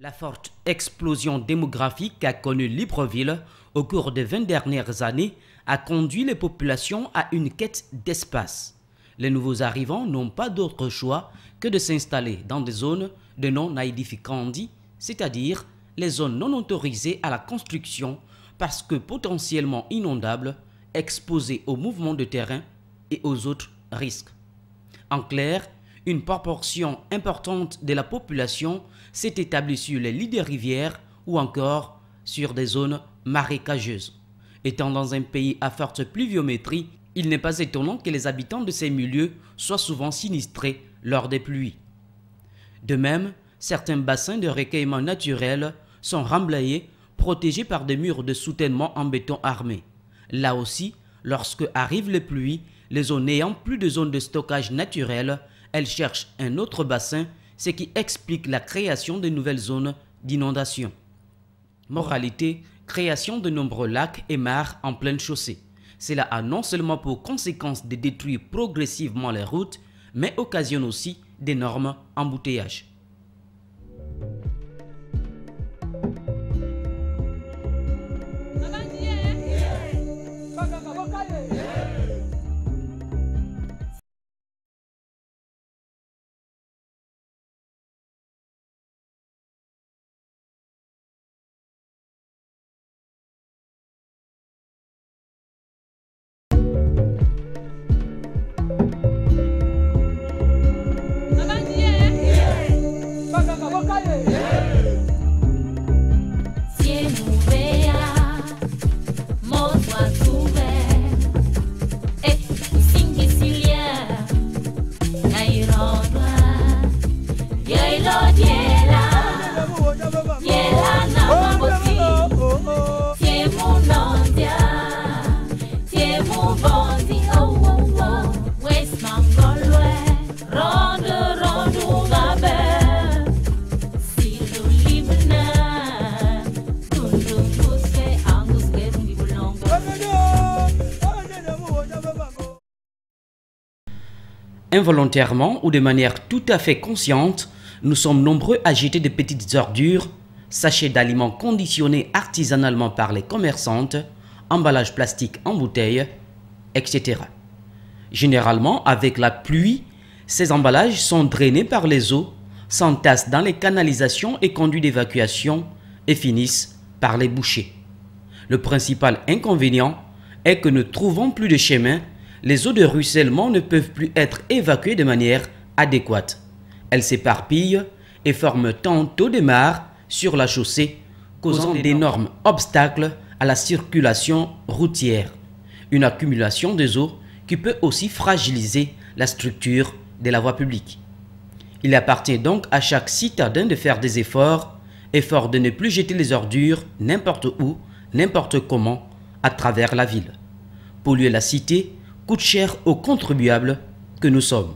La forte explosion démographique qu'a connue Libreville au cours des 20 dernières années a conduit les populations à une quête d'espace. Les nouveaux arrivants n'ont pas d'autre choix que de s'installer dans des zones de non-aedificandi, c'est-à-dire les zones non autorisées à la construction parce que potentiellement inondables, exposées aux mouvements de terrain et aux autres risques. En clair, une proportion importante de la population s'est établie sur les lits des rivières ou encore sur des zones marécageuses. Étant dans un pays à forte pluviométrie, il n'est pas étonnant que les habitants de ces milieux soient souvent sinistrés lors des pluies. De même, certains bassins de recueillement naturel sont remblayés, protégés par des murs de soutènement en béton armé. Là aussi, lorsque arrivent les pluies, les zones n'ayant plus de zones de stockage naturel, elles cherchent un autre bassin, ce qui explique la création de nouvelles zones d'inondation. Moralité, création de nombreux lacs et mares en pleine chaussée. Cela a non seulement pour conséquence de détruire progressivement les routes, mais occasionne aussi d'énormes embouteillages. Involontairement ou de manière tout à fait consciente, nous sommes nombreux à jeter de petites ordures, sachets d'aliments conditionnés artisanalement par les commerçantes, emballages plastiques en bouteilles, etc. Généralement, avec la pluie, ces emballages sont drainés par les eaux, s'entassent dans les canalisations et conduits d'évacuation et finissent par les boucher. Le principal inconvénient est que ne trouvant plus de chemin, les eaux de ruissellement ne peuvent plus être évacuées de manière adéquate. Elles s'éparpillent et forment tantôt des mares sur la chaussée, causant d'énormes obstacles à la circulation routière. Une accumulation des eaux qui peut aussi fragiliser la structure de la voie publique. Il appartient donc à chaque citadin de faire des efforts de ne plus jeter les ordures n'importe où, n'importe comment, à travers la ville. Polluer la cité coûte cher aux contribuables que nous sommes.